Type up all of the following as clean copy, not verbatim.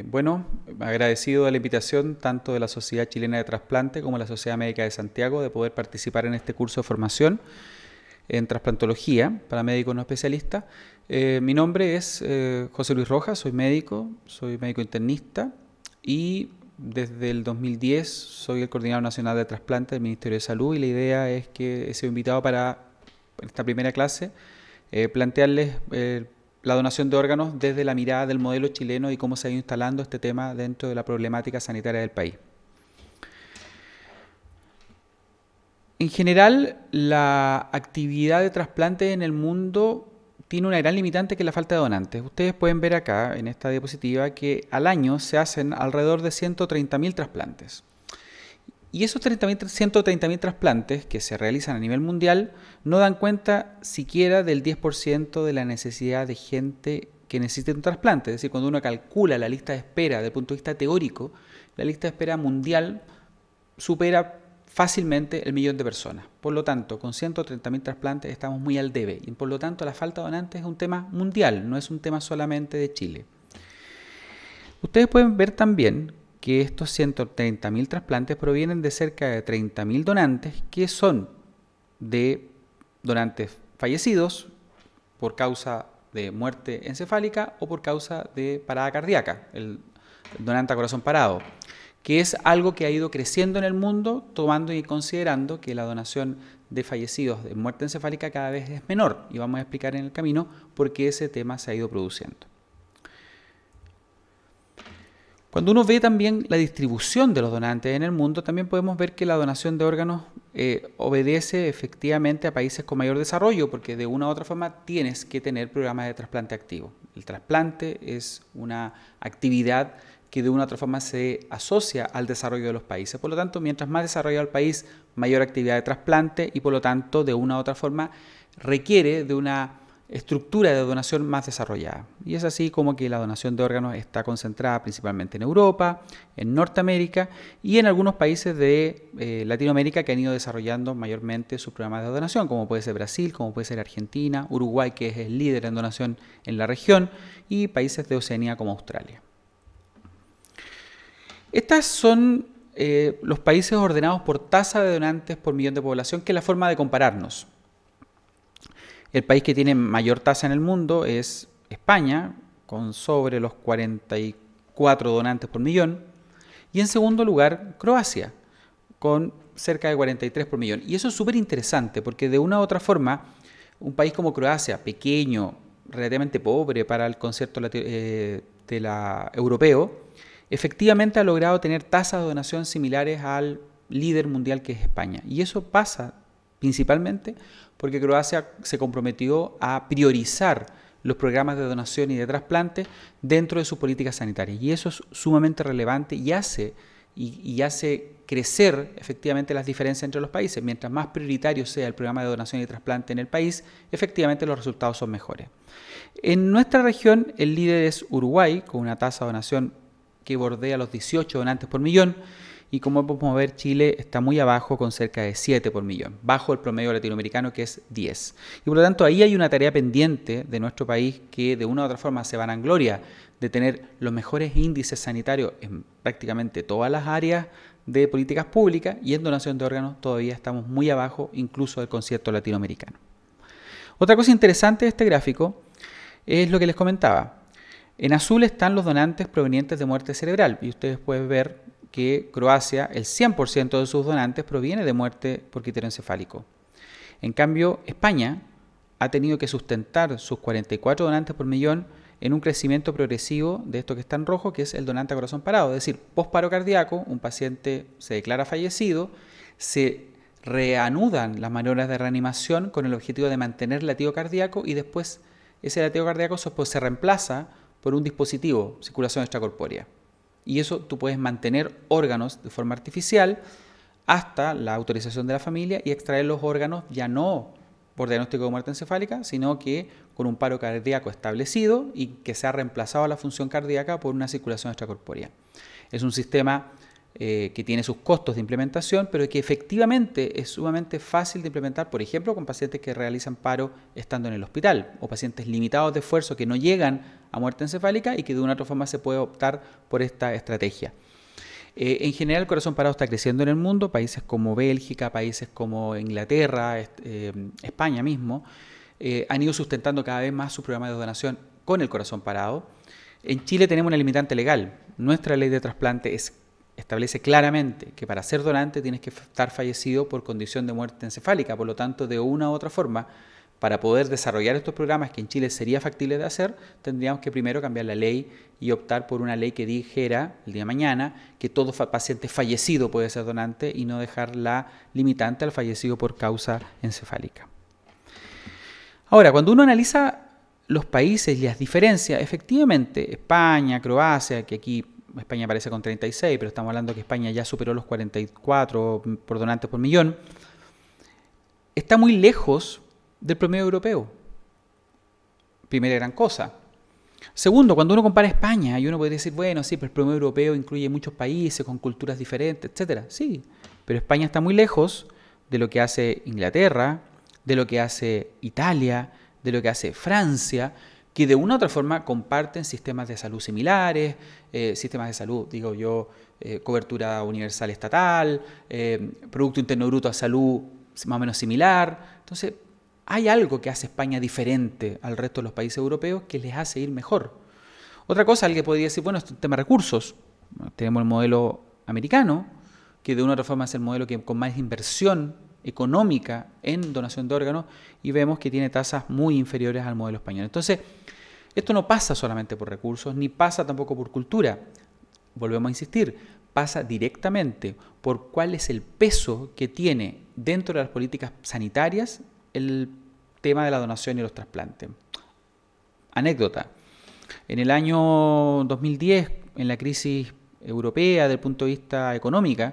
Bueno, agradecido de la invitación tanto de la Sociedad Chilena de Trasplante como de la Sociedad Médica de Santiago de poder participar en este curso de formación en trasplantología para médicos no especialistas. Mi nombre es José Luis Rojas, soy médico internista y desde el 2010 soy el coordinador nacional de trasplante del Ministerio de Salud y la idea es que he sido invitado para, en esta primera clase, plantearles la donación de órganos desde la mirada del modelo chileno y cómo se ha ido instalando este tema dentro de la problemática sanitaria del país. En general, la actividad de trasplante en el mundo tiene una gran limitante que es la falta de donantes. Ustedes pueden ver acá en esta diapositiva que al año se hacen alrededor de 130.000 trasplantes. Y esos 130.000 trasplantes que se realizan a nivel mundial no dan cuenta siquiera del 10% de la necesidad de gente que necesite un trasplante. Es decir, cuando uno calcula la lista de espera desde el punto de vista teórico, la lista de espera mundial supera fácilmente el 1.000.000 de personas. Por lo tanto, con 130.000 trasplantes estamos muy al debe. Y por lo tanto, la falta de donantes es un tema mundial, no es un tema solamente de Chile. Ustedes pueden ver también que estos 130.000 trasplantes provienen de cerca de 30.000 donantes que son de donantes fallecidos por causa de muerte encefálica o por causa de parada cardíaca, el donante a corazón parado, que es algo que ha ido creciendo en el mundo, tomando y considerando que la donación de fallecidos de muerte encefálica cada vez es menor, y vamos a explicar en el camino por qué ese tema se ha ido produciendo. Cuando uno ve también la distribución de los donantes en el mundo, también podemos ver que la donación de órganos obedece efectivamente a países con mayor desarrollo, porque de una u otra forma tienes que tener programas de trasplante activo. El trasplante es una actividad que de una u otra forma se asocia al desarrollo de los países. Por lo tanto, mientras más desarrollado el país, mayor actividad de trasplante y por lo tanto, de una u otra forma, requiere de una estructura de donación más desarrollada. Y es así como que la donación de órganos está concentrada principalmente en Europa, en Norteamérica y en algunos países de Latinoamérica que han ido desarrollando mayormente sus programas de donación, como puede ser Brasil, como puede ser Argentina, Uruguay, que es el líder en donación en la región, y países de Oceanía como Australia. Estos son los países ordenados por tasa de donantes por millón de población, que es la forma de compararnos. El país que tiene mayor tasa en el mundo es España, con sobre los 44 donantes por millón. Y en segundo lugar, Croacia, con cerca de 43 por millón. Y eso es súper interesante, porque de una u otra forma, un país como Croacia, pequeño, relativamente pobre para el concepto europeo, efectivamente ha logrado tener tasas de donación similares al líder mundial que es España. Y eso pasa principalmente porque Croacia se comprometió a priorizar los programas de donación y de trasplante dentro de sus políticas sanitarias. Y eso es sumamente relevante y hace crecer efectivamente las diferencias entre los países. Mientras más prioritario sea el programa de donación y trasplante en el país, efectivamente los resultados son mejores. En nuestra región, el líder es Uruguay, con una tasa de donación que bordea los 18 donantes por millón, y como podemos ver, Chile está muy abajo con cerca de 7 por millón, bajo el promedio latinoamericano que es 10. Y por lo tanto ahí hay una tarea pendiente de nuestro país que de una u otra forma se vanagloria de tener los mejores índices sanitarios en prácticamente todas las áreas de políticas públicas, y en donación de órganos todavía estamos muy abajo incluso del concierto latinoamericano. Otra cosa interesante de este gráfico es lo que les comentaba. En azul están los donantes provenientes de muerte cerebral, y ustedes pueden ver que Croacia, el 100% de sus donantes proviene de muerte por criterio encefálico. En cambio, España ha tenido que sustentar sus 44 donantes por millón en un crecimiento progresivo de esto que está en rojo, que es el donante a corazón parado. Es decir, posparo cardíaco, un paciente se declara fallecido, se reanudan las maniobras de reanimación con el objetivo de mantener el latido cardíaco y después ese latido cardíaco se reemplaza por un dispositivo, circulación extracorpórea. Y eso tú puedes mantener órganos de forma artificial hasta la autorización de la familia y extraer los órganos ya no por diagnóstico de muerte encefálica, sino que con un paro cardíaco establecido y que se ha reemplazado la función cardíaca por una circulación extracorpórea. Es un sistema que tiene sus costos de implementación, pero que efectivamente es sumamente fácil de implementar, por ejemplo, con pacientes que realizan paro estando en el hospital o pacientes limitados de esfuerzo que no llegan a muerte encefálica y que de una u otra forma se puede optar por esta estrategia. En general el corazón parado está creciendo en el mundo, países como Bélgica, países como Inglaterra, España mismo, han ido sustentando cada vez más su programa de donación con el corazón parado. En Chile tenemos una limitante legal. Nuestra ley de trasplante establece claramente que para ser donante tienes que estar fallecido por condición de muerte encefálica. Por lo tanto, de una u otra forma, para poder desarrollar estos programas que en Chile sería factible de hacer, tendríamos que primero cambiar la ley y optar por una ley que dijera el día de mañana que todo paciente fallecido puede ser donante y no dejar la limitante al fallecido por causa encefálica. Ahora, cuando uno analiza los países y las diferencias, efectivamente, España, Croacia, que aquí España aparece con 36, pero estamos hablando que España ya superó los 44 por donantes por millón, está muy lejos del promedio europeo. Primera gran cosa. Segundo, cuando uno compara España, y uno puede decir, bueno, sí, pero el promedio europeo incluye muchos países con culturas diferentes, etcétera. Sí, pero España está muy lejos de lo que hace Inglaterra, de lo que hace Italia, de lo que hace Francia, que de una u otra forma comparten sistemas de salud similares, sistemas de salud, cobertura universal estatal, Producto Interno Bruto a salud más o menos similar. Entonces, hay algo que hace España diferente al resto de los países europeos que les hace ir mejor. Otra cosa, alguien podría decir, bueno, esto es un tema de recursos. Tenemos el modelo americano, que de una u otra forma es el modelo que con más inversión económica en donación de órganos, y vemos que tiene tasas muy inferiores al modelo español. Entonces, esto no pasa solamente por recursos, ni pasa tampoco por cultura. Volvemos a insistir, pasa directamente por cuál es el peso que tiene dentro de las políticas sanitarias el tema de la donación y los trasplantes. Anécdota. En el año 2010, en la crisis europea desde el punto de vista económico,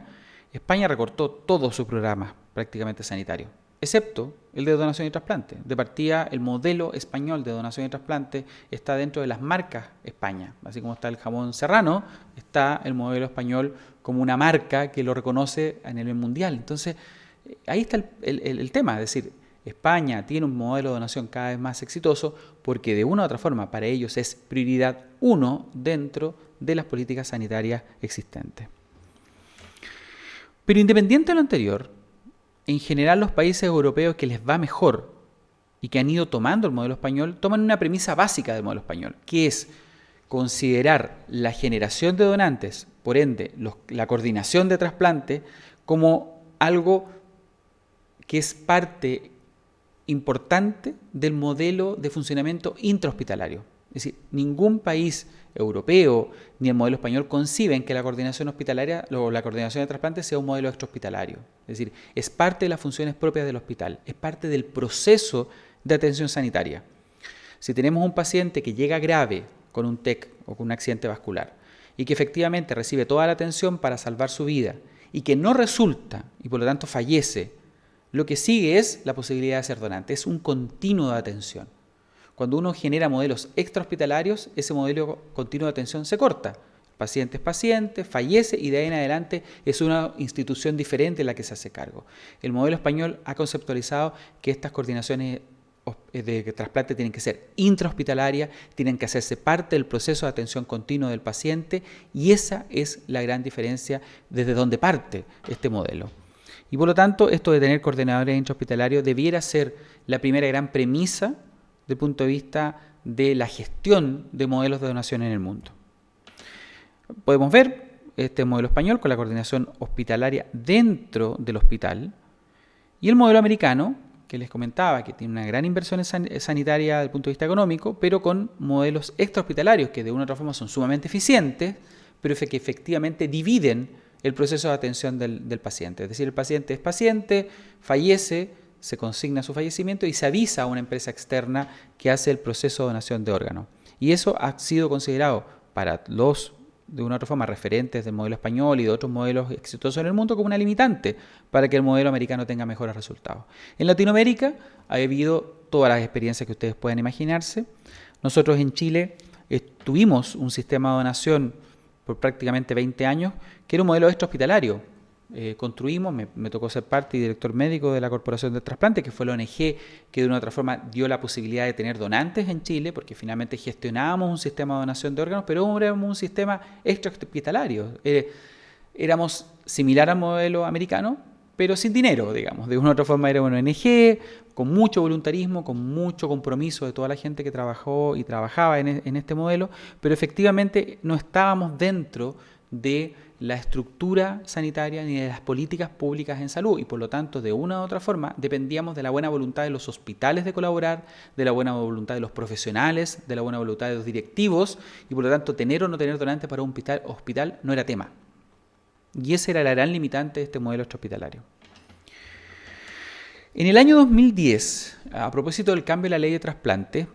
España recortó todos sus programas prácticamente sanitarios, excepto el de donación y trasplante. De partida, el modelo español de donación y trasplante está dentro de las marcas España. Así como está el jamón serrano, está el modelo español como una marca que lo reconoce a nivel mundial. Entonces, ahí está el tema, es decir, España tiene un modelo de donación cada vez más exitoso porque de una u otra forma para ellos es prioridad 1 dentro de las políticas sanitarias existentes. Pero independiente de lo anterior, en general los países europeos que les va mejor y que han ido tomando el modelo español, toman una premisa básica del modelo español, que es considerar la generación de donantes, por ende la coordinación de trasplante, como algo que es parte importante del modelo de funcionamiento intrahospitalario. Es decir, ningún país europeo ni el modelo español conciben que la coordinación hospitalaria o la coordinación de trasplantes sea un modelo extrahospitalario. Es decir, es parte de las funciones propias del hospital, es parte del proceso de atención sanitaria. Si tenemos un paciente que llega grave con un TEC o con un accidente vascular y que efectivamente recibe toda la atención para salvar su vida y que no resulta y por lo tanto fallece, lo que sigue es la posibilidad de ser donante, es un continuo de atención. Cuando uno genera modelos extrahospitalarios, ese modelo continuo de atención se corta. El paciente es paciente, fallece y de ahí en adelante es una institución diferente la que se hace cargo. El modelo español ha conceptualizado que estas coordinaciones de trasplante tienen que ser intrahospitalarias, tienen que hacerse parte del proceso de atención continua del paciente y esa es la gran diferencia desde donde parte este modelo. Y por lo tanto, esto de tener coordinadores intrahospitalarios debiera ser la primera gran premisa desde el punto de vista de la gestión de modelos de donación en el mundo. Podemos ver este modelo español con la coordinación hospitalaria dentro del hospital y el modelo americano, que les comentaba, que tiene una gran inversión sanitaria desde el punto de vista económico, pero con modelos extrahospitalarios que de una u otra forma son sumamente eficientes, pero que efectivamente dividen el proceso de atención del paciente. Es decir, el paciente es paciente, fallece, se consigna su fallecimiento y se avisa a una empresa externa que hace el proceso de donación de órganos. Y eso ha sido considerado para los, de una u otra forma, referentes del modelo español y de otros modelos exitosos en el mundo como una limitante para que el modelo americano tenga mejores resultados. En Latinoamérica ha habido todas las experiencias que ustedes pueden imaginarse. Nosotros en Chile tuvimos un sistema de donación por prácticamente 20 años, que era un modelo extrahospitalario. Construimos, me tocó ser parte y director médico de la Corporación del Trasplante, que fue la ONG que de una u otra forma dio la posibilidad de tener donantes en Chile, porque finalmente gestionábamos un sistema de donación de órganos, pero éramos un sistema extrahospitalario. Éramos similar al modelo americano, pero sin dinero, digamos. De una u otra forma era una ONG, con mucho voluntarismo, con mucho compromiso de toda la gente que trabajó y trabajaba en este modelo, pero efectivamente no estábamos dentro de la estructura sanitaria ni de las políticas públicas en salud y por lo tanto de una u otra forma dependíamos de la buena voluntad de los hospitales de colaborar, de la buena voluntad de los profesionales, de la buena voluntad de los directivos y por lo tanto tener o no tener donantes para un hospital no era tema. Y esa era la gran limitante de este modelo extrahospitalario. En el año 2010, a propósito del cambio de la ley de trasplante,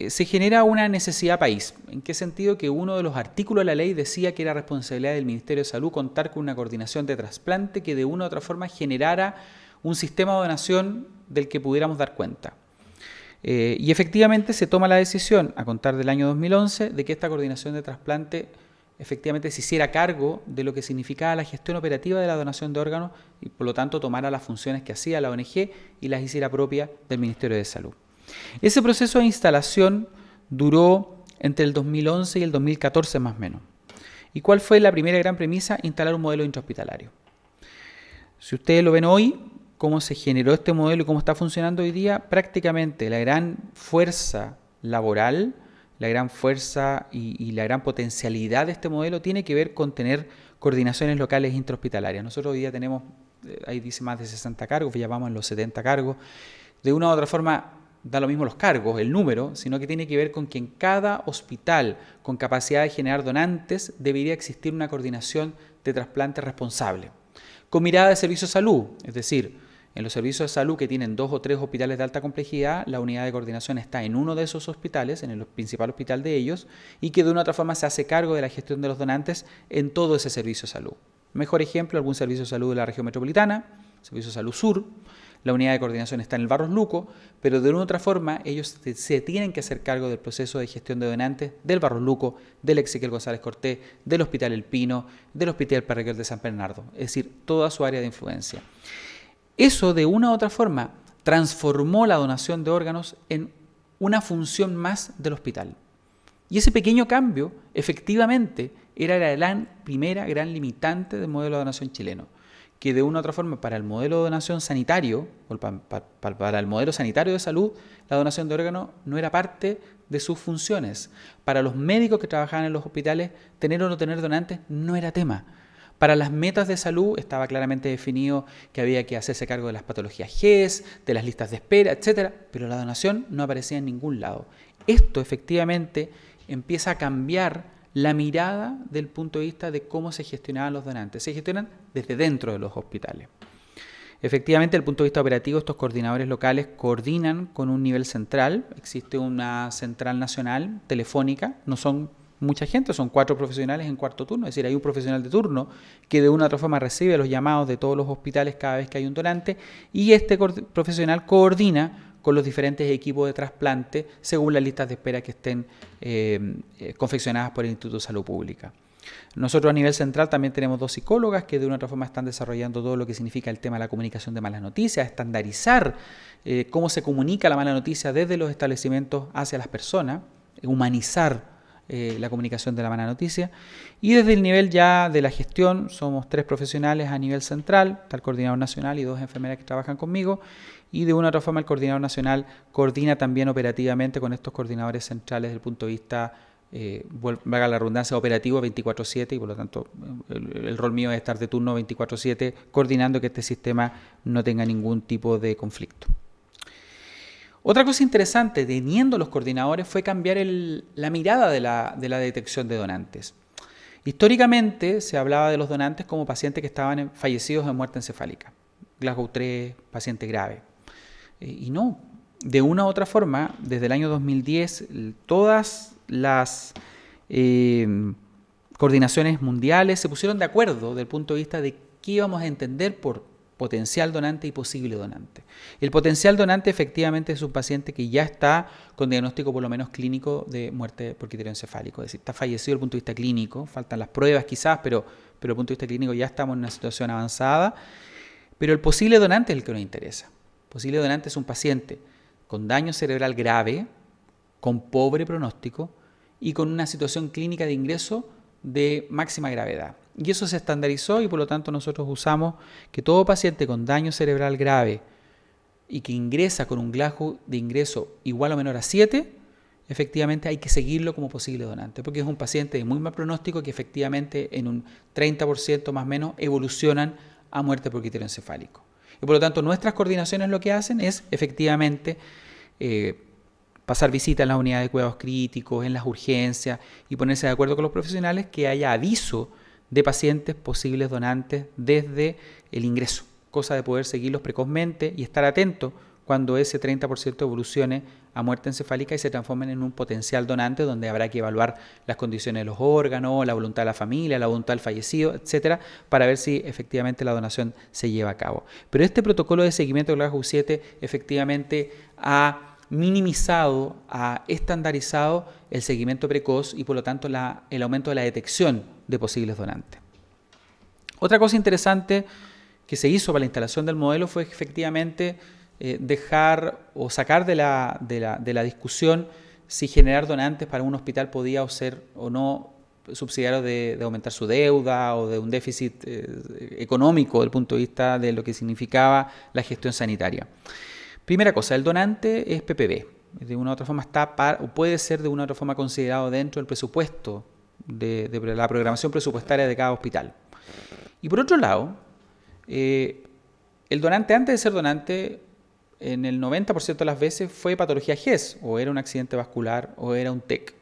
se genera una necesidad país. ¿En qué sentido? Que uno de los artículos de la ley decía que era responsabilidad del Ministerio de Salud contar con una coordinación de trasplante que de una u otra forma generara un sistema de donación del que pudiéramos dar cuenta. Y efectivamente se toma la decisión, a contar del año 2011, de que esta coordinación de trasplante efectivamente se hiciera cargo de lo que significaba la gestión operativa de la donación de órganos y por lo tanto tomara las funciones que hacía la ONG y las hiciera propias del Ministerio de Salud. Ese proceso de instalación duró entre el 2011 y el 2014 más o menos. ¿Y cuál fue la primera gran premisa? Instalar un modelo intrahospitalario. Si ustedes lo ven hoy, cómo se generó este modelo y cómo está funcionando hoy día, prácticamente la gran fuerza laboral, la gran fuerza y la gran potencialidad de este modelo tiene que ver con tener coordinaciones locales intrahospitalarias. Nosotros hoy día tenemos, ahí dice más de 60 cargos, ya vamos en los 70 cargos. De una u otra forma, da lo mismo los cargos, el número, sino que tiene que ver con que en cada hospital con capacidad de generar donantes debería existir una coordinación de trasplante responsable. Con mirada de servicio de salud, es decir, en los servicios de salud que tienen 2 o 3 hospitales de alta complejidad, la unidad de coordinación está en uno de esos hospitales, en el principal hospital de ellos, y que de una u otra forma se hace cargo de la gestión de los donantes en todo ese servicio de salud. Mejor ejemplo, algún servicio de salud de la región metropolitana, servicio de salud sur. La unidad de coordinación está en el Barros Luco, pero de una u otra forma ellos se tienen que hacer cargo del proceso de gestión de donantes del Barros Luco, del Ezequiel González Cortés, del Hospital El Pino, del Hospital Parroquial de San Bernardo, es decir, toda su área de influencia. Eso de una u otra forma transformó la donación de órganos en una función más del hospital. Y ese pequeño cambio efectivamente era la primera gran limitante del modelo de donación chileno, que de una u otra forma para el modelo de donación sanitario, o para el modelo sanitario de salud, la donación de órganos no era parte de sus funciones. Para los médicos que trabajaban en los hospitales, tener o no tener donantes no era tema. Para las metas de salud estaba claramente definido que había que hacerse cargo de las patologías GES, de las listas de espera, etc. Pero la donación no aparecía en ningún lado. Esto efectivamente empieza a cambiar la mirada del punto de vista de cómo se gestionaban los donantes. Se gestionan desde dentro de los hospitales. Efectivamente, desde el punto de vista operativo, estos coordinadores locales coordinan con un nivel central. Existe una central nacional telefónica, no son mucha gente, son 4 profesionales en cuarto turno, es decir, hay un profesional de turno que de una u otra forma recibe los llamados de todos los hospitales cada vez que hay un donante y este profesional coordina con los diferentes equipos de trasplante según las listas de espera que estén confeccionadas por el Instituto de Salud Pública. Nosotros a nivel central también tenemos 2 psicólogas que de una u otra forma están desarrollando todo lo que significa el tema de la comunicación de malas noticias, estandarizar cómo se comunica la mala noticia desde los establecimientos hacia las personas, humanizar la comunicación de la mala noticia. Y desde el nivel ya de la gestión somos 3 profesionales a nivel central, está el coordinador nacional y 2 enfermeras que trabajan conmigo, y de una u otra forma el coordinador nacional coordina también operativamente con estos coordinadores centrales desde el punto de vista, valga la redundancia, operativo 24/7 y por lo tanto el rol mío es estar de turno 24/7 coordinando que este sistema no tenga ningún tipo de conflicto. Otra cosa interesante, teniendo los coordinadores, fue cambiar la mirada de la detección de donantes. Históricamente se hablaba de los donantes como pacientes que estaban fallecidos de muerte encefálica, Glasgow 3, paciente grave. Y no, de una u otra forma, desde el año 2010, todas las coordinaciones mundiales se pusieron de acuerdo desde el punto de vista de qué íbamos a entender por potencial donante y posible donante. El potencial donante efectivamente es un paciente que ya está con diagnóstico por lo menos clínico de muerte por criterio encefálico, es decir, está fallecido desde el punto de vista clínico, faltan las pruebas quizás, pero desde el punto de vista clínico ya estamos en una situación avanzada, pero el posible donante es el que nos interesa. El posible donante es un paciente con daño cerebral grave, con pobre pronóstico y con una situación clínica de ingreso de máxima gravedad. Y eso se estandarizó y por lo tanto nosotros usamos que todo paciente con daño cerebral grave y que ingresa con un Glasgow de ingreso igual o menor a 7, efectivamente hay que seguirlo como posible donante, porque es un paciente de muy mal pronóstico que efectivamente en un 30% más o menos evolucionan a muerte por criterio encefálico. Y por lo tanto nuestras coordinaciones lo que hacen es efectivamente pasar visita en las unidades de cuidados críticos, en las urgencias y ponerse de acuerdo con los profesionales que haya aviso de pacientes posibles donantes desde el ingreso, cosa de poder seguirlos precozmente y estar atento cuando ese 30% evolucione a muerte encefálica y se transformen en un potencial donante donde habrá que evaluar las condiciones de los órganos, la voluntad de la familia, la voluntad del fallecido, etcétera, para ver si efectivamente la donación se lleva a cabo. Pero este protocolo de seguimiento de Glasgow 7 efectivamente ha minimizado, ha estandarizado el seguimiento precoz y por lo tanto el aumento de la detección de posibles donantes. Otra cosa interesante que se hizo para la instalación del modelo fue efectivamente dejar o sacar de la discusión si generar donantes para un hospital podía ser o no subsidiario de aumentar su deuda o de un déficit económico desde el punto de vista de lo que significaba la gestión sanitaria. Primera cosa, el donante es PPP, de una u otra forma o puede ser de una u otra forma considerado dentro del presupuesto de la programación presupuestaria de cada hospital. Y por otro lado, el donante antes de ser donante, en el 90% de las veces fue patología GES, o era un accidente vascular, o era un TEC,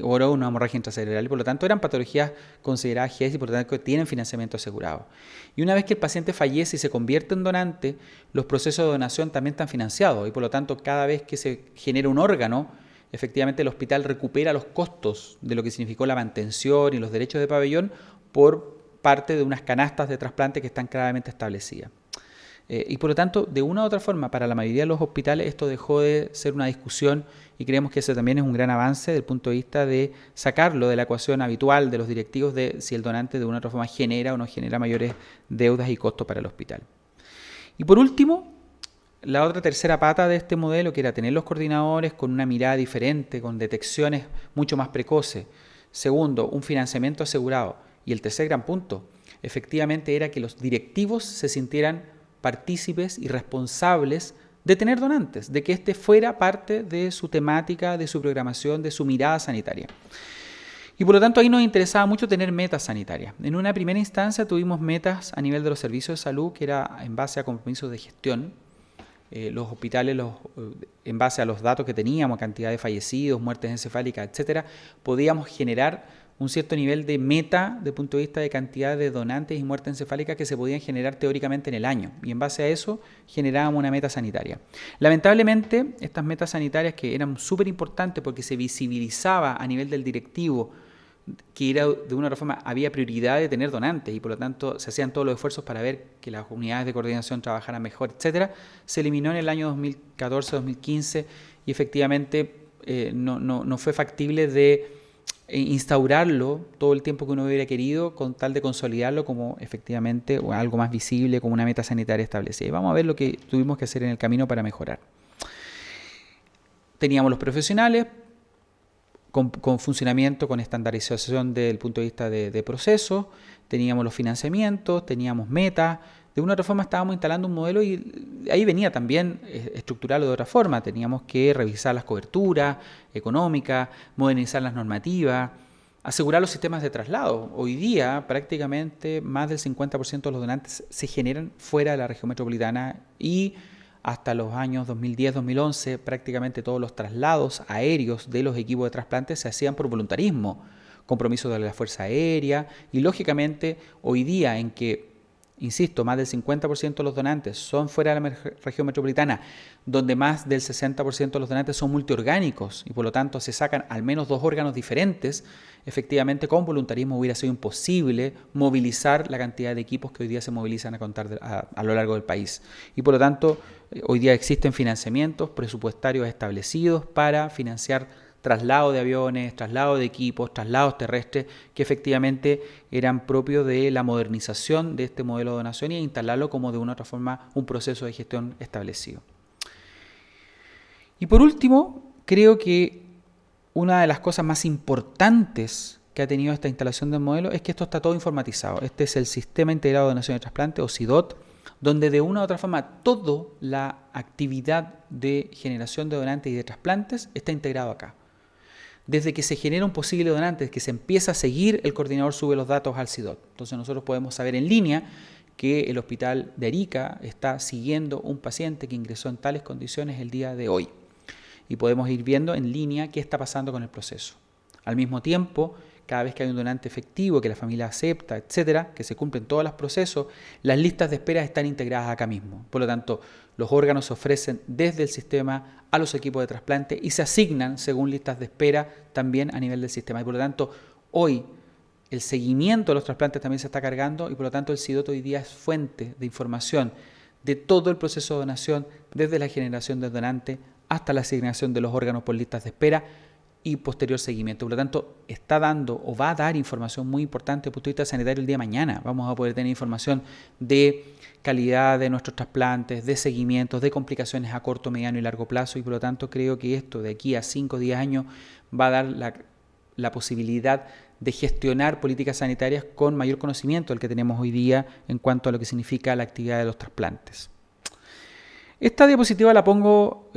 o era una hemorragia intracerebral, y por lo tanto eran patologías consideradas GES y por lo tanto tienen financiamiento asegurado. Y una vez que el paciente fallece y se convierte en donante, los procesos de donación también están financiados y por lo tanto cada vez que se genera un órgano, efectivamente el hospital recupera los costos de lo que significó la mantención y los derechos de pabellón por parte de unas canastas de trasplante que están claramente establecidas. Y por lo tanto, de una u otra forma, para la mayoría de los hospitales esto dejó de ser una discusión y creemos que ese también es un gran avance desde el punto de vista de sacarlo de la ecuación habitual de los directivos de si el donante de una u otra forma genera o no genera mayores deudas y costos para el hospital. Y por último, la otra tercera pata de este modelo, que era tener los coordinadores con una mirada diferente, con detecciones mucho más precoces. Segundo, un financiamiento asegurado. Y el tercer gran punto, efectivamente, era que los directivos se sintieran partícipes y responsables de tener donantes, de que este fuera parte de su temática, de su programación, de su mirada sanitaria. Y por lo tanto ahí nos interesaba mucho tener metas sanitarias. En una primera instancia tuvimos metas a nivel de los servicios de salud, que era en base a compromisos de gestión. Los hospitales, en base a los datos que teníamos, cantidad de fallecidos, muertes encefálicas, etcétera, podíamos generar un cierto nivel de meta desde el punto de vista de cantidad de donantes y muertes encefálicas que se podían generar teóricamente en el año. Y en base a eso generábamos una meta sanitaria. Lamentablemente, estas metas sanitarias que eran súper importantes porque se visibilizaba a nivel del directivo que era de una forma había prioridad de tener donantes y por lo tanto se hacían todos los esfuerzos para ver que las unidades de coordinación trabajaran mejor, etcétera, se eliminó en el año 2014-2015 y efectivamente no fue factible de instaurarlo todo el tiempo que uno hubiera querido con tal de consolidarlo como efectivamente o algo más visible, como una meta sanitaria establecida. Y vamos a ver lo que tuvimos que hacer en el camino para mejorar. Teníamos los profesionales con funcionamiento, con estandarización desde el punto de vista de procesos, teníamos los financiamientos, teníamos metas. De una u otra forma estábamos instalando un modelo y ahí venía también estructurarlo de otra forma. Teníamos que revisar las coberturas económicas, modernizar las normativas, asegurar los sistemas de traslado. Hoy día prácticamente más del 50% de los donantes se generan fuera de la región metropolitana y hasta los años 2010-2011 prácticamente todos los traslados aéreos de los equipos de trasplante se hacían por voluntarismo, compromiso de la Fuerza Aérea y lógicamente hoy día en que insisto, más del 50% de los donantes son fuera de la región metropolitana, donde más del 60% de los donantes son multiorgánicos y por lo tanto se sacan al menos 2 órganos diferentes, efectivamente con voluntarismo hubiera sido imposible movilizar la cantidad de equipos que hoy día se movilizan a lo largo del país. Y por lo tanto, hoy día existen financiamientos presupuestarios establecidos para financiar traslado de aviones, traslado de equipos, traslados terrestres que efectivamente eran propios de la modernización de este modelo de donación y instalarlo como de una u otra forma un proceso de gestión establecido. Y por último, creo que una de las cosas más importantes que ha tenido esta instalación del modelo es que esto está todo informatizado. Este es el Sistema Integrado de Donación y Trasplante, o SIDOT, donde de una u otra forma toda la actividad de generación de donantes y de trasplantes está integrado acá. Desde que se genera un posible donante, desde que se empieza a seguir, el coordinador sube los datos al SIDOT. Entonces nosotros podemos saber en línea que el hospital de Arica está siguiendo un paciente que ingresó en tales condiciones el día de hoy. Y podemos ir viendo en línea qué está pasando con el proceso. Al mismo tiempo, cada vez que hay un donante efectivo, que la familia acepta, etcétera, que se cumplen todos los procesos, las listas de espera están integradas acá mismo. Por lo tanto, los órganos se ofrecen desde el sistema a los equipos de trasplante y se asignan según listas de espera también a nivel del sistema. Y por lo tanto, hoy el seguimiento de los trasplantes también se está cargando y por lo tanto el SIDOT hoy día es fuente de información de todo el proceso de donación, desde la generación del donante hasta la asignación de los órganos por listas de espera y posterior seguimiento. Por lo tanto, está dando o va a dar información muy importante desde el punto de vista sanitario el día de mañana. Vamos a poder tener información de calidad de nuestros trasplantes, de seguimientos, de complicaciones a corto, mediano y largo plazo y por lo tanto creo que esto de aquí a 5 o 10 años va a dar la posibilidad de gestionar políticas sanitarias con mayor conocimiento del que tenemos hoy día en cuanto a lo que significa la actividad de los trasplantes. Esta diapositiva la pongo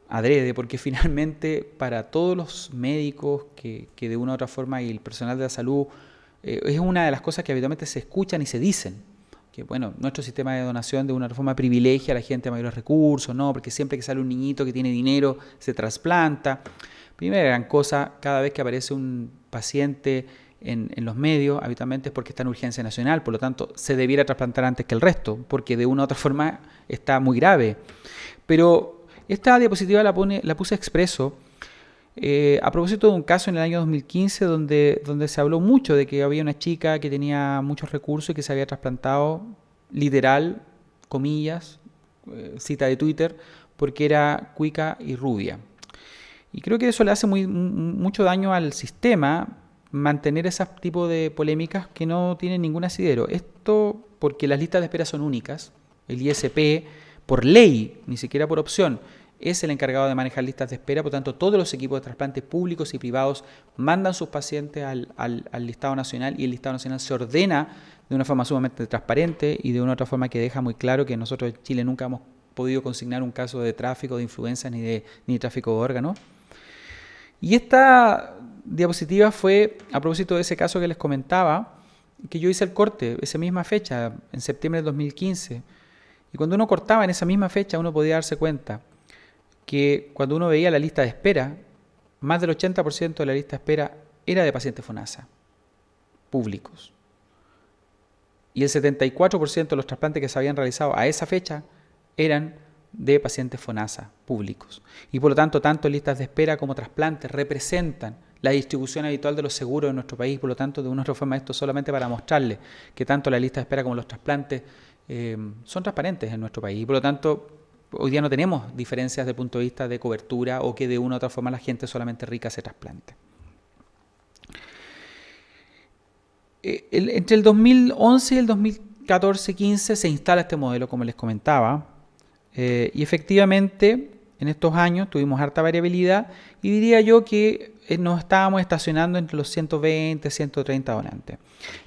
adrede porque finalmente para todos los médicos que de una u otra forma y el personal de la salud es una de las cosas que habitualmente se escuchan y se dicen. Que bueno, nuestro sistema de donación de una forma privilegia a la gente de mayores recursos, ¿no? Porque siempre que sale un niñito que tiene dinero, se trasplanta. Primera gran cosa, cada vez que aparece un paciente en los medios, habitualmente es porque está en urgencia nacional, por lo tanto, se debiera trasplantar antes que el resto, porque de una u otra forma está muy grave. Pero esta diapositiva la puse expreso a propósito de un caso en el año 2015 donde se habló mucho de que había una chica que tenía muchos recursos y que se había trasplantado, literal, comillas, cita de Twitter, porque era cuica y rubia. Y creo que eso le hace mucho daño al sistema mantener ese tipo de polémicas que no tienen ningún asidero. Esto porque las listas de espera son únicas, el ISP por ley, ni siquiera por opción, es el encargado de manejar listas de espera, por tanto todos los equipos de trasplantes públicos y privados mandan sus pacientes al listado nacional y el listado nacional se ordena de una forma sumamente transparente y de una otra forma que deja muy claro que nosotros en Chile nunca hemos podido consignar un caso de tráfico de influencias ni de tráfico de órganos. Y esta diapositiva fue a propósito de ese caso que les comentaba, que yo hice el corte esa misma fecha, en septiembre del 2015. Y cuando uno cortaba en esa misma fecha, uno podía darse cuenta que cuando uno veía la lista de espera, más del 80% de la lista de espera era de pacientes FONASA, públicos. Y el 74% de los trasplantes que se habían realizado a esa fecha eran de pacientes FONASA, públicos. Y por lo tanto, tanto listas de espera como trasplantes representan la distribución habitual de los seguros en nuestro país. Por lo tanto, de una u otra forma, esto solamente para mostrarles que tanto la lista de espera como los trasplantes son transparentes en nuestro país. Y por lo tanto, hoy día no tenemos diferencias desde el punto de vista de cobertura o que de una u otra forma la gente solamente rica se trasplante. Entre el 2011 y el 2014-15 se instala este modelo, como les comentaba, y efectivamente en estos años tuvimos harta variabilidad y diría yo que nos estábamos estacionando entre los 120, 130 donantes.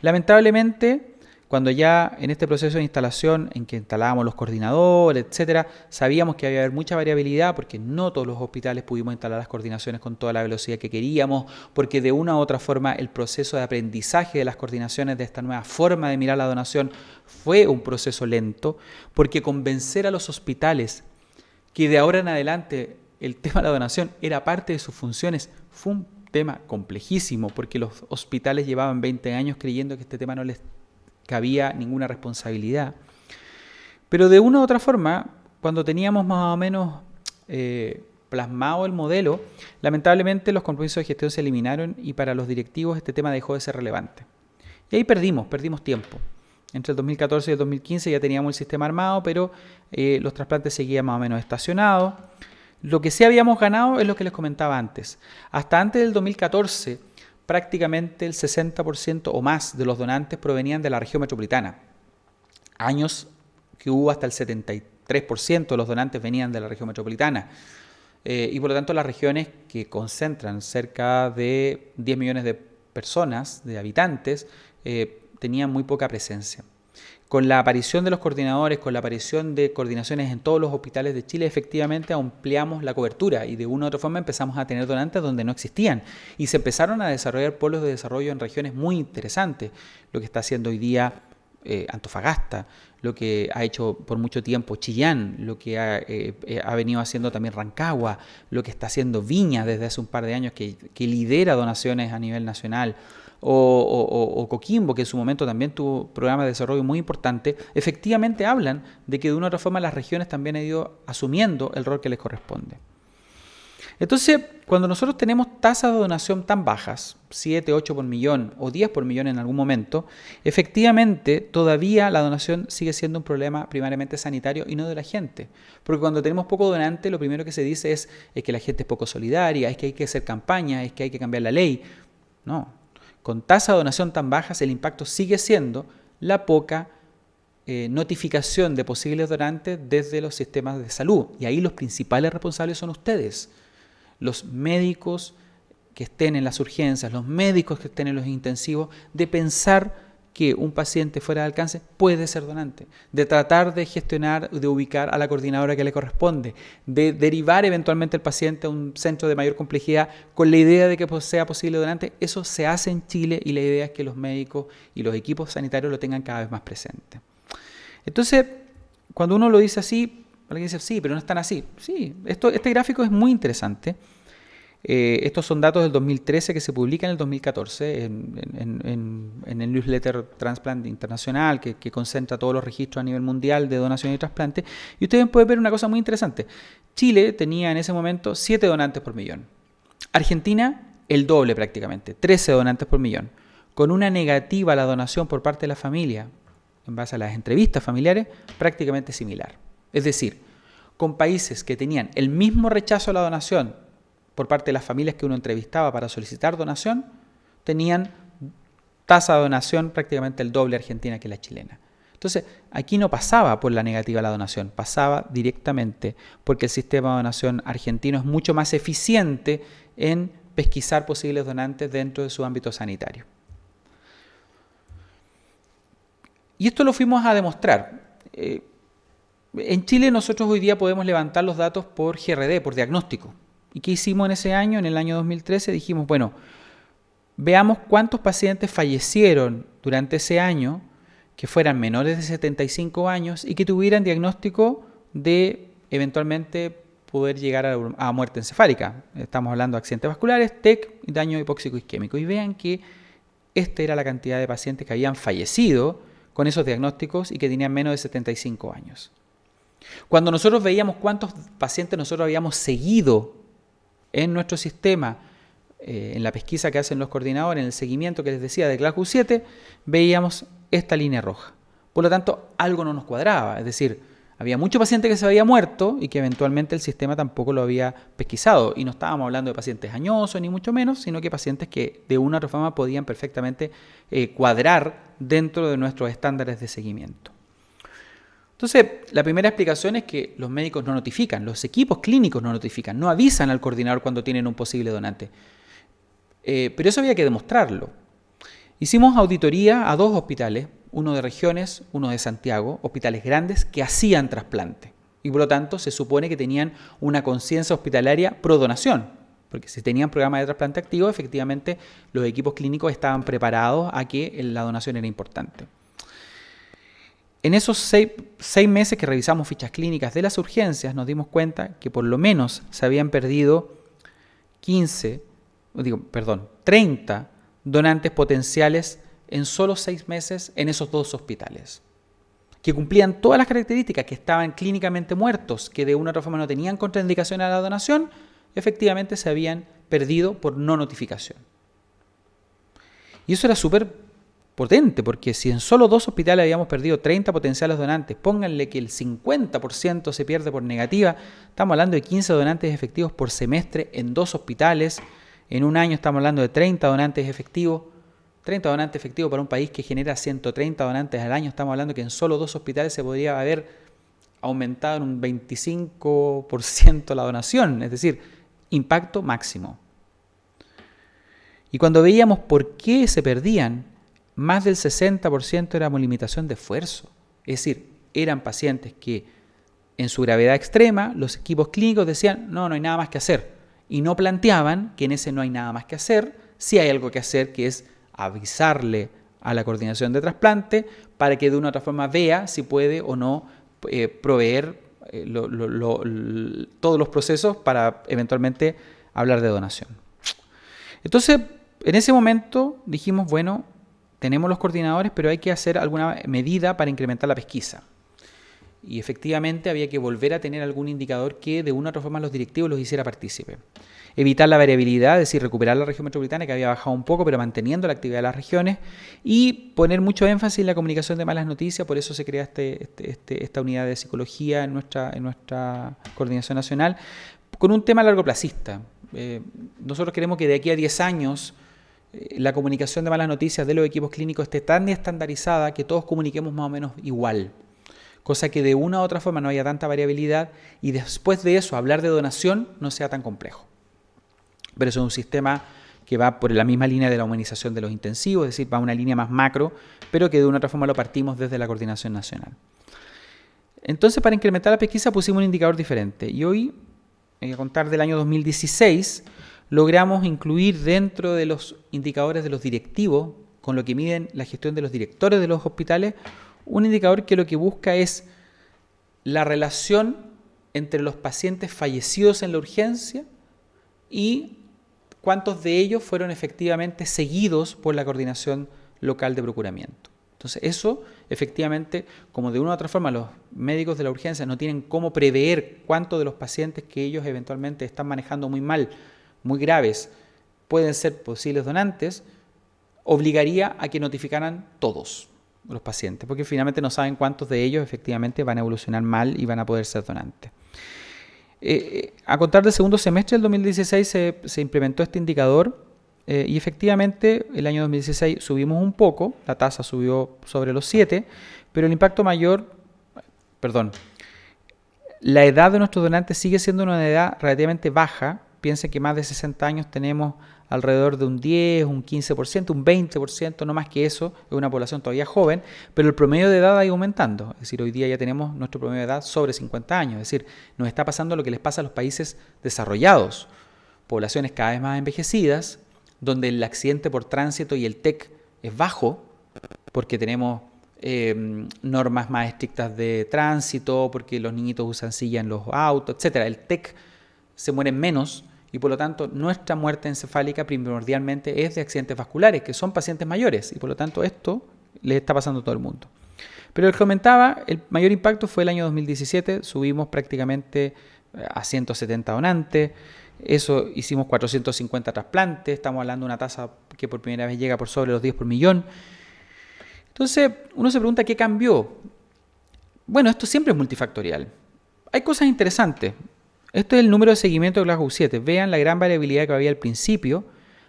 Lamentablemente, cuando ya en este proceso de instalación en que instalábamos los coordinadores, etcétera, sabíamos que había mucha variabilidad porque no todos los hospitales pudimos instalar las coordinaciones con toda la velocidad que queríamos, porque de una u otra forma el proceso de aprendizaje de las coordinaciones de esta nueva forma de mirar la donación fue un proceso lento, porque convencer a los hospitales que de ahora en adelante el tema de la donación era parte de sus funciones fue un tema complejísimo, porque los hospitales llevaban 20 años creyendo que este tema no les cabía ninguna responsabilidad. Pero de una u otra forma, cuando teníamos más o menos plasmado el modelo, lamentablemente los compromisos de gestión se eliminaron y para los directivos este tema dejó de ser relevante. Y ahí perdimos tiempo. Entre el 2014 y el 2015 ya teníamos el sistema armado, pero los trasplantes seguían más o menos estacionados. Lo que sí habíamos ganado es lo que les comentaba antes. Hasta antes del 2014, prácticamente el 60% o más de los donantes provenían de la región metropolitana. Años que hubo hasta el 73% de los donantes venían de la región metropolitana. Y por lo tanto las regiones que concentran cerca de 10 millones de personas, de habitantes, tenían muy poca presencia. Con la aparición de los coordinadores, con la aparición de coordinaciones en todos los hospitales de Chile, efectivamente ampliamos la cobertura y de una u otra forma empezamos a tener donantes donde no existían. Y se empezaron a desarrollar polos de desarrollo en regiones muy interesantes, lo que está haciendo hoy día Antofagasta, lo que ha hecho por mucho tiempo Chillán, lo que ha venido haciendo también Rancagua, lo que está haciendo Viña desde hace un par de años que lidera donaciones a nivel nacional, o Coquimbo, que en su momento también tuvo programas de desarrollo muy importantes, efectivamente hablan de que de una u otra forma las regiones también han ido asumiendo el rol que les corresponde. Entonces, cuando nosotros tenemos tasas de donación tan bajas, 7, 8 por millón o 10 por millón en algún momento, efectivamente todavía la donación sigue siendo un problema primariamente sanitario y no de la gente. Porque cuando tenemos poco donante, lo primero que se dice es que la gente es poco solidaria, es que hay que hacer campaña, es que hay que cambiar la ley. No, con tasas de donación tan bajas el impacto sigue siendo la poca notificación de posibles donantes desde los sistemas de salud. Y ahí los principales responsables son ustedes. Los médicos que estén en las urgencias, los médicos que estén en los intensivos, de pensar que un paciente fuera de alcance puede ser donante, de tratar de gestionar, de ubicar a la coordinadora que le corresponde, de derivar eventualmente el paciente a un centro de mayor complejidad con la idea de que sea posible donante. Eso se hace en Chile y la idea es que los médicos y los equipos sanitarios lo tengan cada vez más presente. Entonces, cuando uno lo dice así, alguien dice, sí, pero no es tan así. Sí, este gráfico es muy interesante. Estos son datos del 2013 que se publican en el 2014 en el newsletter Transplant Internacional que concentra todos los registros a nivel mundial de donación y trasplante. Y ustedes pueden ver una cosa muy interesante. Chile tenía en ese momento 7 donantes por millón. Argentina, el doble prácticamente, 13 donantes por millón. Con una negativa a la donación por parte de la familia, en base a las entrevistas familiares, prácticamente similar. Es decir, con países que tenían el mismo rechazo a la donación por parte de las familias que uno entrevistaba para solicitar donación, tenían tasa de donación prácticamente el doble argentina que la chilena. Entonces, aquí no pasaba por la negativa a la donación, pasaba directamente porque el sistema de donación argentino es mucho más eficiente en pesquisar posibles donantes dentro de su ámbito sanitario. Y esto lo fuimos a demostrar. En Chile nosotros hoy día podemos levantar los datos por GRD, por diagnóstico. ¿Y qué hicimos en ese año? En el año 2013 dijimos, bueno, veamos cuántos pacientes fallecieron durante ese año que fueran menores de 75 años y que tuvieran diagnóstico de eventualmente poder llegar a muerte encefálica. Estamos hablando de accidentes vasculares, TEC y daño hipóxico isquémico. Y vean que esta era la cantidad de pacientes que habían fallecido con esos diagnósticos y que tenían menos de 75 años. Cuando nosotros veíamos cuántos pacientes nosotros habíamos seguido en nuestro sistema, en la pesquisa que hacen los coordinadores, en el seguimiento que les decía de CLASQ7, veíamos esta línea roja. Por lo tanto, algo no nos cuadraba, es decir, había mucho paciente que se había muerto y que eventualmente el sistema tampoco lo había pesquisado. Y no estábamos hablando de pacientes añosos ni mucho menos, sino que pacientes que de una u otra forma podían perfectamente cuadrar dentro de nuestros estándares de seguimiento. Entonces, la primera explicación es que los médicos no notifican, los equipos clínicos no notifican, no avisan al coordinador cuando tienen un posible donante. Pero eso había que demostrarlo. Hicimos auditoría a 2 hospitales, uno de regiones, uno de Santiago, hospitales grandes que hacían trasplante. Y por lo tanto se supone que tenían una conciencia hospitalaria pro donación, porque si tenían programa de trasplante activo, efectivamente los equipos clínicos estaban preparados a que la donación era importante. En esos 6 meses que revisamos fichas clínicas de las urgencias, nos dimos cuenta que por lo menos se habían perdido 30 donantes potenciales en solo 6 meses en esos 2 hospitales, que cumplían todas las características, que estaban clínicamente muertos, que de una u otra forma no tenían contraindicación a la donación, efectivamente se habían perdido por no notificación. Y eso era súper potente, porque si en solo 2 hospitales habíamos perdido 30 potenciales donantes, pónganle que el 50% se pierde por negativa, estamos hablando de 15 donantes efectivos por semestre en 2 hospitales, en un año estamos hablando de 30 donantes efectivos. 30 donantes efectivos para un país que genera 130 donantes al año, estamos hablando que en solo 2 hospitales se podría haber aumentado en un 25% la donación, es decir, impacto máximo. Y cuando veíamos por qué se perdían, más del 60% era por limitación de esfuerzo. Es decir, eran pacientes que en su gravedad extrema los equipos clínicos decían no hay nada más que hacer. Y no planteaban que en ese no hay nada más que hacer, sí hay algo que hacer, que es avisarle a la coordinación de trasplante para que de una u otra forma vea si puede o no proveer todos los procesos para eventualmente hablar de donación. Entonces, en ese momento dijimos, bueno, tenemos los coordinadores, pero hay que hacer alguna medida para incrementar la pesquisa. Y efectivamente había que volver a tener algún indicador que de una u otra forma los directivos los hiciera partícipe. Evitar la variabilidad, es decir, recuperar la región metropolitana que había bajado un poco, pero manteniendo la actividad de las regiones, y poner mucho énfasis en la comunicación de malas noticias. Por eso se crea esta unidad de psicología en nuestra coordinación nacional, con un tema largoplacista. Nosotros queremos que de aquí a 10 años la comunicación de malas noticias de los equipos clínicos esté tan estandarizada que todos comuniquemos más o menos igual, cosa que de una u otra forma no haya tanta variabilidad y después de eso hablar de donación no sea tan complejo. Pero eso es un sistema que va por la misma línea de la humanización de los intensivos, es decir, va a una línea más macro, pero que de una u otra forma lo partimos desde la coordinación nacional. Entonces, para incrementar la pesquisa pusimos un indicador diferente y hoy, a contar del año 2016, logramos incluir dentro de los indicadores de los directivos, con lo que miden la gestión de los directores de los hospitales, un indicador que lo que busca es la relación entre los pacientes fallecidos en la urgencia y cuántos de ellos fueron efectivamente seguidos por la coordinación local de procuramiento. Entonces eso, efectivamente, como de una u otra forma los médicos de la urgencia no tienen cómo prever cuántos de los pacientes que ellos eventualmente están manejando muy mal, muy graves, pueden ser posibles donantes, obligaría a que notificaran todos los pacientes, porque finalmente no saben cuántos de ellos efectivamente van a evolucionar mal y van a poder ser donantes. A contar del segundo semestre del 2016 se implementó este indicador y efectivamente el año 2016 subimos un poco, la tasa subió sobre los 7, pero el impacto mayor, la edad de nuestros donantes sigue siendo una edad relativamente baja. Piensen que más de 60 años tenemos alrededor de un 10, un 15%, un 20%, no más que eso, es una población todavía joven, pero el promedio de edad ha ido aumentando. Es decir, hoy día ya tenemos nuestro promedio de edad sobre 50 años. Es decir, nos está pasando lo que les pasa a los países desarrollados. Poblaciones cada vez más envejecidas, donde el accidente por tránsito y el TEC es bajo, porque tenemos normas más estrictas de tránsito, porque los niñitos usan silla en los autos, etc. El TEC se mueren menos y por lo tanto nuestra muerte encefálica primordialmente es de accidentes vasculares, que son pacientes mayores y por lo tanto esto le está pasando a todo el mundo. Pero les comentaba, el mayor impacto fue el año 2017, subimos prácticamente a 170 donantes, eso hicimos 450 trasplantes, estamos hablando de una tasa que por primera vez llega por sobre los 10 por millón. Entonces uno se pregunta ¿qué cambió? Bueno, esto siempre es multifactorial. Hay cosas interesantes. Esto es el número de seguimiento de Glasgow 7. Vean la gran variabilidad que había al principio,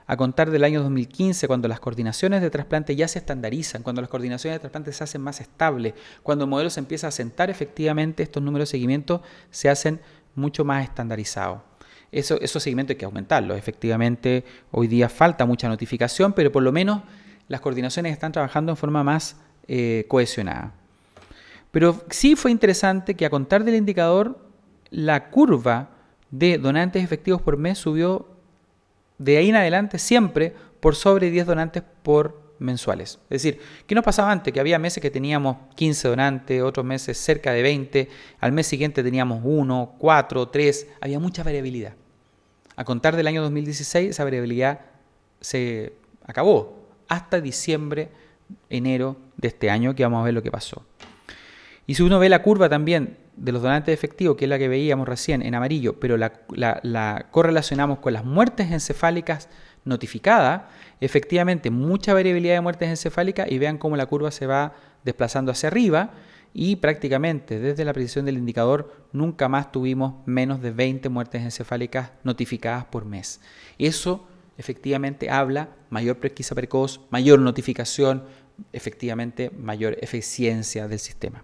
a contar del año 2015, cuando las coordinaciones de trasplante ya se estandarizan, cuando las coordinaciones de trasplante se hacen más estables, cuando el modelo se empieza a sentar efectivamente, estos números de seguimiento se hacen mucho más estandarizados. Esos seguimientos hay que aumentarlos. Efectivamente, hoy día falta mucha notificación, pero por lo menos las coordinaciones están trabajando en forma más cohesionada. Pero sí fue interesante que a contar del indicador, la curva de donantes efectivos por mes subió de ahí en adelante siempre por sobre 10 donantes por mensuales. Es decir, ¿qué nos pasaba antes? Que había meses que teníamos 15 donantes, otros meses cerca de 20, al mes siguiente teníamos 1, 4, 3, había mucha variabilidad. A contar del año 2016 esa variabilidad se acabó hasta diciembre enero de este año, que vamos a ver lo que pasó. Y si uno ve la curva también de los donantes efectivos, que es la que veíamos recién en amarillo, pero la correlacionamos con las muertes encefálicas notificadas, efectivamente mucha variabilidad de muertes encefálicas, y vean cómo la curva se va desplazando hacia arriba, y prácticamente desde la precisión del indicador nunca más tuvimos menos de 20 muertes encefálicas notificadas por mes. Eso efectivamente habla mayor pesquisa precoz, mayor notificación, efectivamente mayor eficiencia del sistema.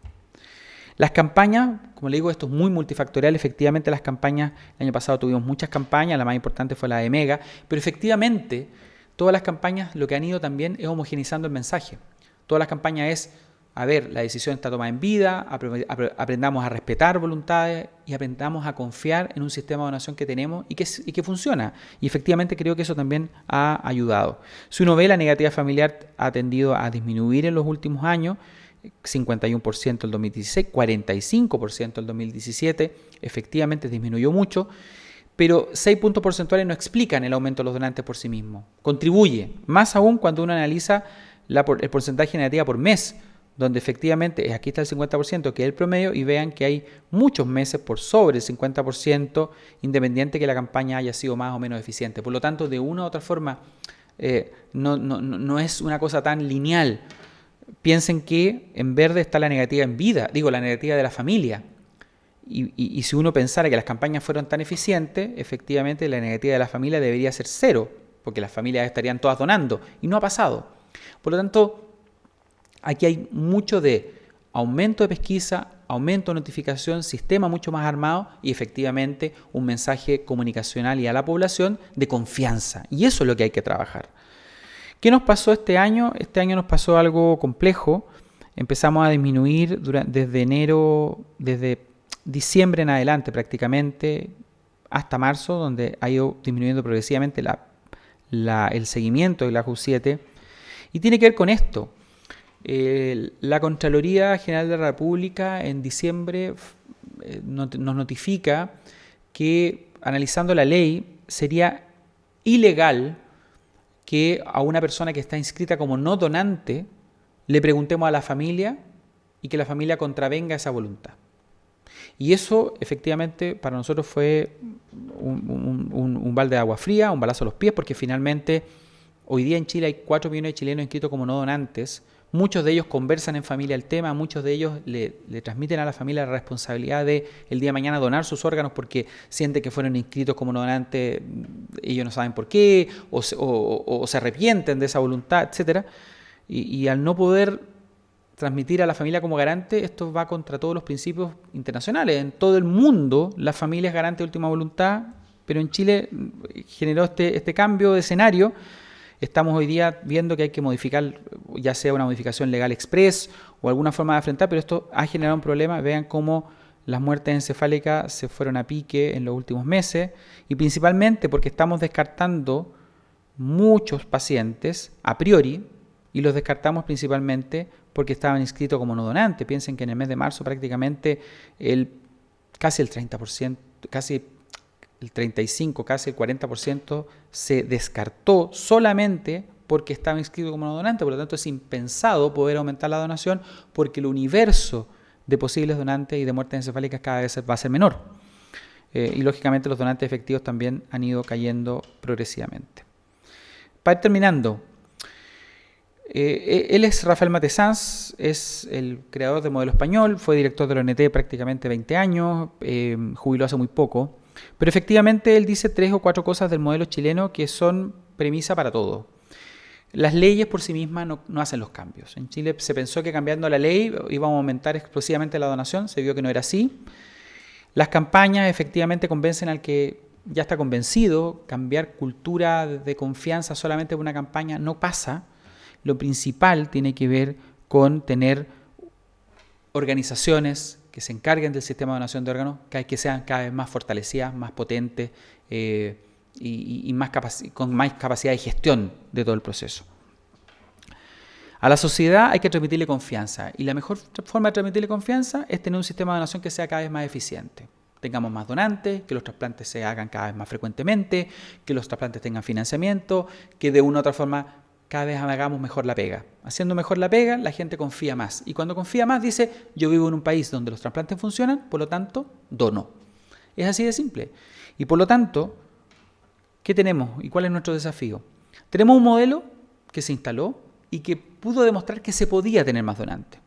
Las campañas, como le digo, esto es muy multifactorial. Efectivamente las campañas, el año pasado tuvimos muchas campañas, la más importante fue la de Mega, pero efectivamente todas las campañas lo que han ido también es homogeneizando el mensaje. Todas las campañas es, a ver, la decisión está tomada en vida, aprendamos a respetar voluntades y aprendamos a confiar en un sistema de donación que tenemos y que funciona. Y efectivamente creo que eso también ha ayudado. Si uno ve, la negatividad familiar ha tendido a disminuir en los últimos años, 51% el 2016, 45% el 2017, efectivamente disminuyó mucho, pero 6 puntos porcentuales no explican el aumento de los donantes por sí mismos. Contribuye, más aún cuando uno analiza el porcentaje de negatividad por mes, donde efectivamente, aquí está el 50%, que es el promedio, y vean que hay muchos meses por sobre el 50%, independiente que la campaña haya sido más o menos eficiente. Por lo tanto, de una u otra forma, no es una cosa tan lineal. Piensen que en verde está la negativa en vida, la negativa de la familia. Y si uno pensara que las campañas fueron tan eficientes, efectivamente la negativa de la familia debería ser 0, porque las familias estarían todas donando, y no ha pasado. Por lo tanto, aquí hay mucho de aumento de pesquisa, aumento de notificación, sistema mucho más armado y efectivamente un mensaje comunicacional y a la población de confianza. Y eso es lo que hay que trabajar. ¿Qué nos pasó este año? Este año nos pasó algo complejo. Empezamos a disminuir desde diciembre en adelante prácticamente, hasta marzo, donde ha ido disminuyendo progresivamente el seguimiento de la Q7. Y tiene que ver con esto. La Contraloría General de la República en diciembre nos notifica que, analizando la ley, sería ilegal que a una persona que está inscrita como no donante le preguntemos a la familia y que la familia contravenga esa voluntad. Y eso efectivamente para nosotros fue un balde de agua fría, un balazo a los pies, porque finalmente hoy día en Chile hay 4 millones de chilenos inscritos como no donantes. Muchos de ellos conversan en familia el tema, muchos de ellos le transmiten a la familia la responsabilidad de el día de mañana donar sus órganos porque sienten que fueron inscritos como no donantes, ellos no saben por qué, o se arrepienten de esa voluntad, etc. Y al no poder transmitir a la familia como garante, esto va contra todos los principios internacionales. En todo el mundo la familia es garante de última voluntad, pero en Chile generó este cambio de escenario. Estamos hoy día viendo que hay que modificar, ya sea una modificación legal express o alguna forma de afrontar, pero esto ha generado un problema. Vean cómo las muertes encefálicas se fueron a pique en los últimos meses, y principalmente porque estamos descartando muchos pacientes a priori, y los descartamos principalmente porque estaban inscritos como no donantes. Piensen que en el mes de marzo prácticamente casi el 30%, casi el 35%, casi el 40% se descartó solamente porque estaba inscrito como no donante. Por lo tanto, es impensado poder aumentar la donación porque el universo de posibles donantes y de muertes encefálicas cada vez va a ser menor. Y lógicamente los donantes efectivos también han ido cayendo progresivamente. Para ir terminando, él es Rafael Matesanz, es el creador de Modelo Español, fue director de la ONT prácticamente 20 años, jubiló hace muy poco. Pero efectivamente él dice 3 o 4 cosas del modelo chileno que son premisa para todo. Las leyes por sí mismas no hacen los cambios. En Chile se pensó que cambiando la ley íbamos a aumentar explosivamente la donación, se vio que no era así. Las campañas efectivamente convencen al que ya está convencido. Cambiar cultura de confianza solamente por una campaña no pasa. Lo principal tiene que ver con tener organizaciones que se encarguen del sistema de donación de órganos, que sean cada vez más fortalecidas, más potentes y con más capacidad de gestión de todo el proceso. A la sociedad hay que transmitirle confianza, y la mejor forma de transmitirle confianza es tener un sistema de donación que sea cada vez más eficiente. Tengamos más donantes, que los trasplantes se hagan cada vez más frecuentemente, que los trasplantes tengan financiamiento, que de una u otra forma cada vez hagamos mejor la pega. Haciendo mejor la pega, la gente confía más. Y cuando confía más, dice, yo vivo en un país donde los trasplantes funcionan, por lo tanto, dono. Es así de simple. Y por lo tanto, ¿qué tenemos? ¿Y cuál es nuestro desafío? Tenemos un modelo que se instaló y que pudo demostrar que se podía tener más donantes.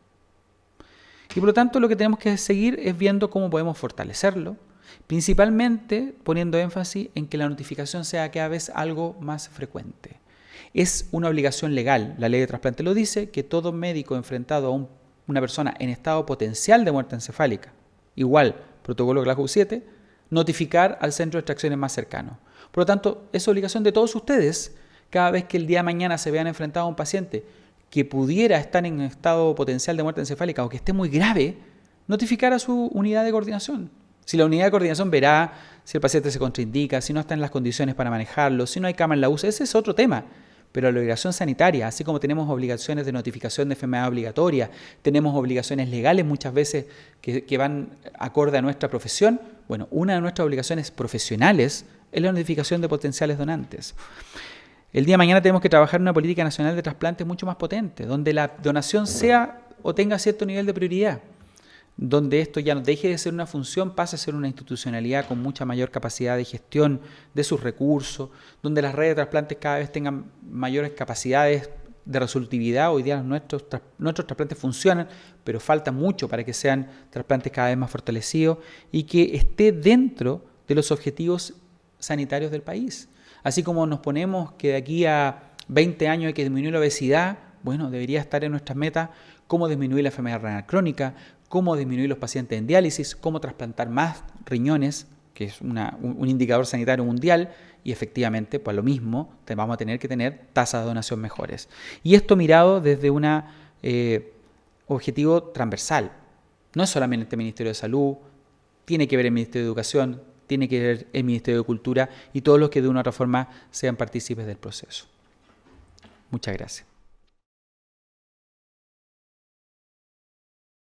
Y por lo tanto, lo que tenemos que seguir es viendo cómo podemos fortalecerlo, principalmente poniendo énfasis en que la notificación sea cada vez algo más frecuente. Es una obligación legal, la ley de trasplante lo dice, que todo médico enfrentado a una persona en estado potencial de muerte encefálica, igual protocolo Glasgow 7, notificar al centro de extracciones más cercano. Por lo tanto, es obligación de todos ustedes, cada vez que el día de mañana se vean enfrentados a un paciente que pudiera estar en estado potencial de muerte encefálica o que esté muy grave, notificar a su unidad de coordinación. Si la unidad de coordinación verá si el paciente se contraindica, si no está en las condiciones para manejarlo, si no hay cama en la UCI, ese es otro tema. Pero la obligación sanitaria, así como tenemos obligaciones de notificación de enfermedad obligatoria, tenemos obligaciones legales muchas veces que van acorde a nuestra profesión, bueno, una de nuestras obligaciones profesionales es la notificación de potenciales donantes. El día de mañana tenemos que trabajar en una política nacional de trasplantes mucho más potente, donde la donación sea o tenga cierto nivel de prioridad, donde esto ya no deje de ser una función, pase a ser una institucionalidad con mucha mayor capacidad de gestión de sus recursos, donde las redes de trasplantes cada vez tengan mayores capacidades de resolutividad. Hoy día nuestros trasplantes funcionan, pero falta mucho para que sean trasplantes cada vez más fortalecidos y que esté dentro de los objetivos sanitarios del país. Así como nos ponemos que de aquí a 20 años hay que disminuir la obesidad, bueno, debería estar en nuestras metas cómo disminuir la enfermedad renal crónica, cómo disminuir los pacientes en diálisis, cómo trasplantar más riñones, que es un indicador sanitario mundial, y efectivamente, pues lo mismo, vamos a tener que tener tasas de donación mejores. Y esto mirado desde un objetivo transversal. No es solamente el Ministerio de Salud, tiene que ver el Ministerio de Educación, tiene que ver el Ministerio de Cultura y todos los que de una u otra forma sean partícipes del proceso. Muchas gracias.